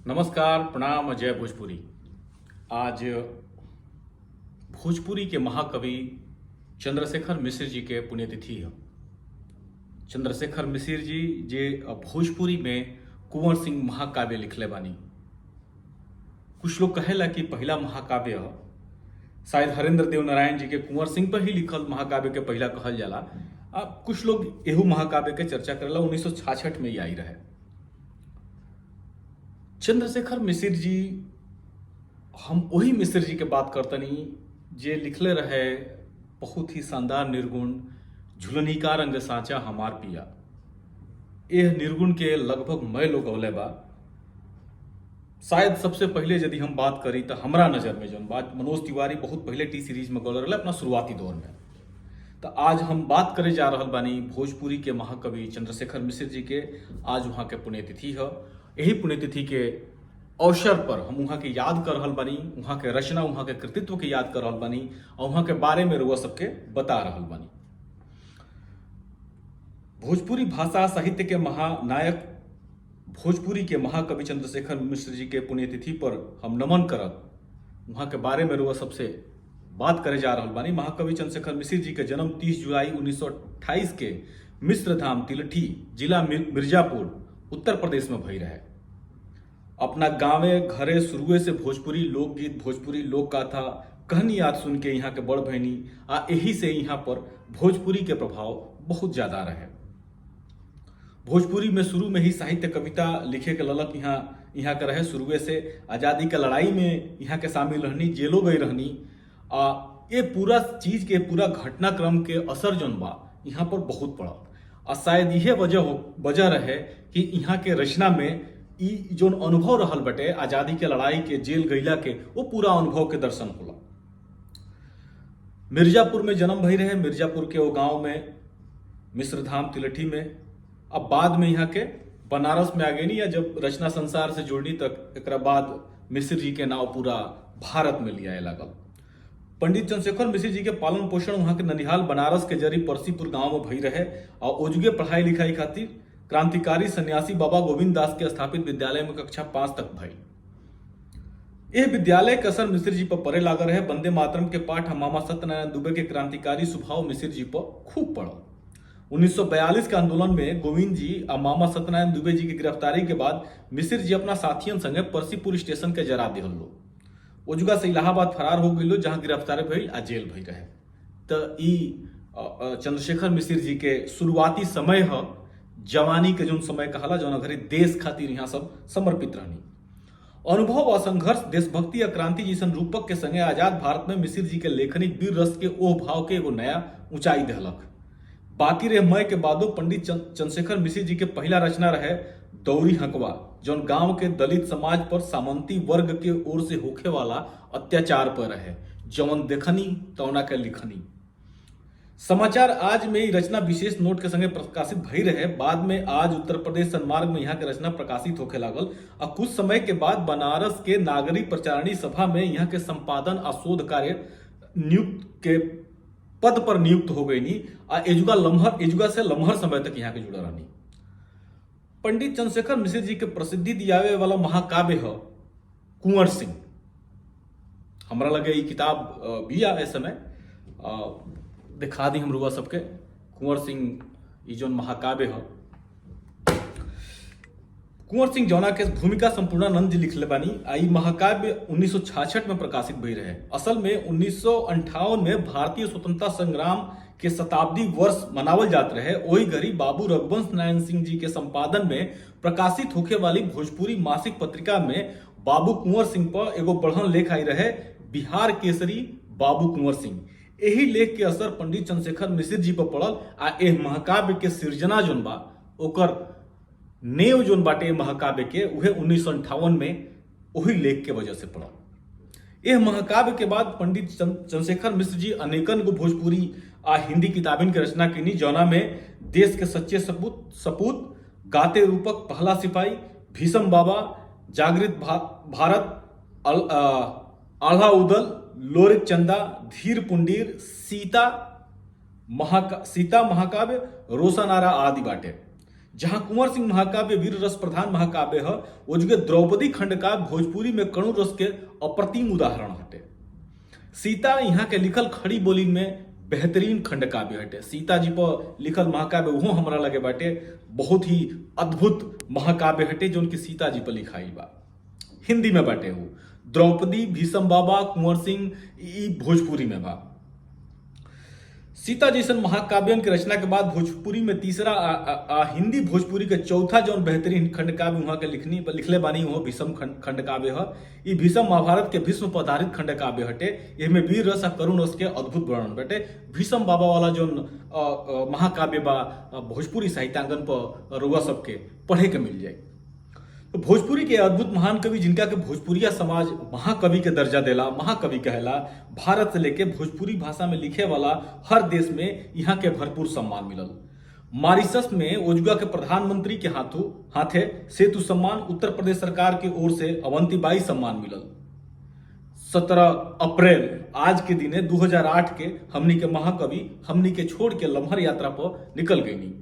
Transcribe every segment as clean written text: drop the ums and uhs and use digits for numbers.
नमस्कार, प्रणाम, जय भोजपुरी। आज भोजपुरी के महाकवि चंद्रशेखर मिश्र जी के पुण्यतिथि है। चंद्रशेखर मिश्र जी जे भोजपुरी में कुंवर सिंह महाकाव्य लिखले बानी। कुछ लोग कहेला कि पहला महाकाव्य है, शायद हरेंद्र देव नारायण जी के कुंवर सिंह पर ही लिखल महाकाव्य के पहला कहल जाला। अब कुछ लोग एहू महाकाव्य के चर्चा करेला 1966 में ही आई रहे। चंद्रशेखर मिश्र जी, हम वही मिश्र जी के बात करतनी जे लिखले रहे बहुत ही शानदार निर्गुण झुलनी का रंग साचा हमार पिया। यह निर्गुण के लगभग मैं लोग औले बा। शायद सबसे पहले यदि हम बात करी तो हमरा नजर में जौन बात मनोज तिवारी बहुत पहले टी सीरीज में गौल रहे अपना शुरुआती दौर में। तो आज हम बात करे जा रहल बानी भोजपुरी के महाकवि चंद्रशेखर मिश्र जी के। आज वहाँ के पुण्यतिथि है। यही पुण्यतिथि के अवसर पर हम वहाँ के याद कर रहल बानी, वहाँ के रचना, वहाँ के कृतित्व के याद कर रहल बानी और वहाँ के बारे में रुआ सबके बता रहल बानी। भोजपुरी भाषा साहित्य के महानायक, भोजपुरी के महाकवि चंद्रशेखर मिश्र जी के पुण्यतिथि पर हम नमन करत वहाँ के बारे में रुआ सबसे बात करे जा रहल बानी। महाकवि चंद्रशेखर मिश्र जी के जन्म 30 जुलाई 1928 के मिश्रधाम तिलठी जिला मिर्जापुर उत्तर प्रदेश में भई रहे। अपना गांवे घरे शुरुए से भोजपुरी लोकगीत, भोजपुरी लोक गाथा, कहानी याद सुन के यहाँ के बड़ भैनी आ यही से यहाँ पर भोजपुरी के प्रभाव बहुत ज्यादा रहे। भोजपुरी में शुरू में ही साहित्य कविता लिखे के ललक यहाँ के रहे। शुरुए से आज़ादी के लड़ाई में यहाँ के शामिल रहनी, जेलो गई रहनी। ये पूरा चीज के पूरा घटनाक्रम के असर जौन बा यहाँ पर बहुत पड़ा। और शायद यह वजह रहे कि यहाँ के रचना में ई जोन अनुभव रहल बटे आजादी के लड़ाई के, जेल गईला के, वो पूरा अनुभव के दर्शन होला। मिर्जापुर में जन्म भई रहे, मिर्जापुर के वो गांव में मिश्रधाम तिलठी में। अब बाद में यहाँ के बनारस में आ गई, या जब रचना संसार से जुड़नी तक एक बाद मिश्र जी के नाव पूरा भारत में लिया लागल। पंडित चंद्रशेखर मिश्र जी के पालन पोषण वहाँ के ननिहाल बनारस के जरी परसीपुर गांव में भई रहे और ओजुगे पढ़ाई लिखाई खातिर क्रांतिकारी सन्यासी बाबा गोविंद दास के स्थापित विद्यालय में कक्षा 5 तक भई। यह विद्यालय के असर मिश्र जी पर पड़े लागल रहे। वंदे मातरम के पाठ मामा सत्यनारायण दुबे के क्रांतिकारी स्वभाव मिश्र जी पर खूब पड़ा। 1942 के आंदोलन में गोविंद जी और मामा सत्यनारायण दुबे जी की गिरफ्तारी के बाद मिश्र जी अपना साथियन संगे परसीपुर स्टेशन के जरा दिहल लो। ओजुगा से इलाहाबाद फरार हो गई, जहां गिरफ्तारी भइल आ जेल भई रहे। तो ई चंद्रशेखर मिश्र जी के शुरुआती समय है, जवानी के जो समय कहला, जौन घरे देश खातिर यहाँ सब समर्पित रहनी। अनुभव और संघर्ष, देशभक्ति और क्रांति जैसन रूपक के संगे आजाद भारत में मिश्र जी के लेखनी वीर रस के ओह भाव के एगो नया ऊंचाई दहलक। बाकी रहे मय के बादो पंडित चंद्रशेखर मिश्र जी के पहला रचना रहे दौरी हकवा, जौन गांव के दलित समाज पर सामंती वर्ग के ओर से होखे वाला अत्याचार पर रहे। जौन देखनी तौना के लिखनी। समाचार आज में ही रचना विशेष नोट के संगे प्रकाशित भई रहे। बाद में आज उत्तर प्रदेश सन्मार्ग में यहाँ के रचना प्रकाशित होखे लागल और कुछ समय के बाद बनारस के नागरिक प्रचारणी सभा में यहाँ के संपादन और शोध कार्य नियुक्त के पद पर नियुक्त हो गई। एजुगा से लम्हर समय तक यहाँ के जुड़ा रहनी। पंडित चंद्रशेखर मिश्र जी के प्रसिद्धि दियावे वाला महाकाव्य है कुंवर सिंह। हमरा लगे ये किताब भी आए समय दिखा दी हम रुआ सबके। कुंवर सिंह ये जो महाकाव्य है, कुंवर सिंह जौना के भूमिका संपूर्णानंद जी लिखले बानी। आई महाकाव्य 1966 में प्रकाशित भई रहे। असल में 1958 में भारतीय स्वतंत्रता संग्राम के शताब्दी वर्ष मनावल जात रहे। वही घड़ी बाबू रघुवंश नारायण सिंह जी के संपादन में प्रकाशित होखे वाली भोजपुरी मासिक पत्रिका में बाबू कुंवर सिंह पर एगो बढ़न लेख आई रहे, बिहार केसरी बाबू कुंवर सिंह। यही लेख के असर पंडित चंद्रशेखर मिश्र जी पर पड़ल आ एह महाकाव्य के सृजना जोन बा ओकर नेव जोन बाटे महाकाव्य के उहे 1958 में वही लेख के वजह से पड़ा। यह महाकाव्य के बाद पंडित चंद्रशेखर मिश्र जी अनेकन को भोजपुरी आ हिंदी किताबिन की रचना की, जौना में देश के सच्चे सपूत, गाते रूपक, पहला सिपाही, भीषम बाबा, जागृत भारत, आल्हा उदल, लोरिक चंदा, धीर पुंडीर, सीता महाकाव्य, रोशनारा आदि बाटे। जहां कुंवर सिंह महाकाव्य वीर रस प्रधान महाकाव्य है, वो जगह द्रौपदी खंड का भोजपुरी में कणु रस के अप्रतिम उदाहरण हटे। सीता यहाँ के लिखल खड़ी बोली में बेहतरीन खंड काव्य हटे। सीता जी पर लिखल महाकाव्य वो हमरा लगे बाटे बहुत ही अद्भुत महाकाव्य हटे जो उनकी सीता जी पर लिखाई बा। हिंदी में बाटे वो द्रौपदी, भीषम बाबा, कुंवर सिंह, ई भोजपुरी में बा। सीता जैसन महाकाव्यन की रचना के बाद भोजपुरी में तीसरा हिंदी भोजपुरी के चौथा जौन बेहतरीन खंड काव्य वहां के लिखले बानी वो भीषम खंड काव्य है। ये भीषम महाभारत के भीष्म पर आधारित खंड काव्य हटे। इसमें वीर रस करुण रस के अद्भुत वर्णन बटे। भीषम बाबा वाला जो महाकाव्य बा भोजपुरी साहित्यांगन पर रुआ सबके पढ़े के मिल जाए। तो भोजपुरी के अद्भुत महान कवि जिनका के भोजपुरिया समाज महाकवि के दर्जा देला, महाकवि कहेला, भारत से लेके भोजपुरी भाषा में लिखे वाला हर देश में यहाँ के भरपूर सम्मान मिलल। मॉरिशस में ओजुगा के प्रधानमंत्री के हाथे सेतु सम्मान, उत्तर प्रदेश सरकार की ओर से अवंतीबाई सम्मान मिलल। 17 अप्रैल आज के दिने 2008 के हमनी के महाकवि हमनी के छोड़ के लम्हर यात्रा पर निकल गई।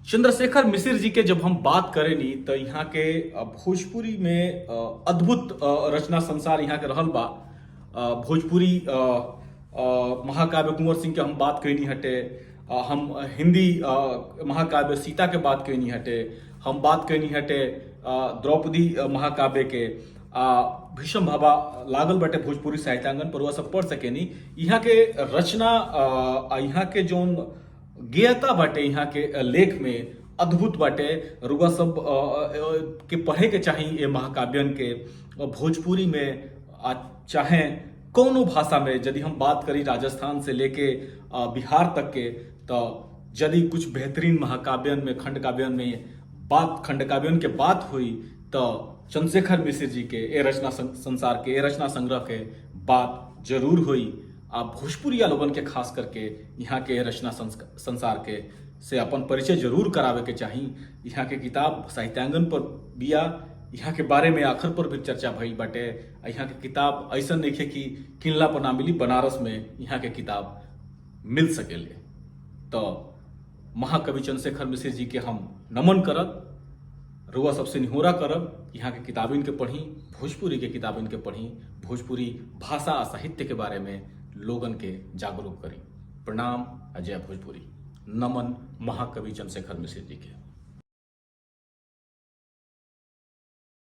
चंद्रशेखर मिश्र जी के जब हम बात करें नी तो यहाँ के भोजपुरी में अद्भुत रचना संसार यहाँ के रहल बा। भोजपुरी महाकाव्य कुंवर सिंह के हम बात कहीं हटे, हम हिंदी महाकाव्य सीता के बात कहीं हटे, हम बात कहीं हटे द्रौपदी महाकाव्य के भीषम बाबा लागल बटे भोजपुरी साहित्यांगन पर वह सब पढ़ सके नी। यहाँ के रचना यहाँ के जोन गेयता बाटे यहाँ के लेख में अद्भुत बाटे। रुआ सब के पढ़े के चाहिए ये महाकाव्यन के भोजपुरी में चाहे कोनो भाषा में। यदि हम बात करी राजस्थान से लेके बिहार तक के तो यदि कुछ बेहतरीन महाकाव्यन में खंड काव्यन के बात हुई तो चंद्रशेखर मिश्र जी के ए रचना संसार के ए रचना संग्रह के बात जरूर हुई। आप भोजपुरिया लोगन के खास करके यहाँ के रचना संसार के से अपन परिचय जरूर करावे के चाहिए। यहाँ के किताब साहित्यांगन पर बिया, यहाँ के बारे में आखिर पर भी चर्चा भइल बाटे। यहाँ के किताब ऐसा नहीं है कि किनला पर ना मिली, बनारस में यहाँ के किताब मिल सकेले। तो महाकवि चंद्रशेखर मिश्र जी के हम नमन करब, रुआ सबसे निहोरा करब यहाँ के किताबिन के पढ़ी, भोजपुरी के किताबिन के पढ़ी, भोजपुरी भाषा और साहित्य के बारे में लोगन के जागरूक करी। प्रणाम। अजय भोजपुरी। नमन महाकवि चंद्रशेखर मिश्र जी के।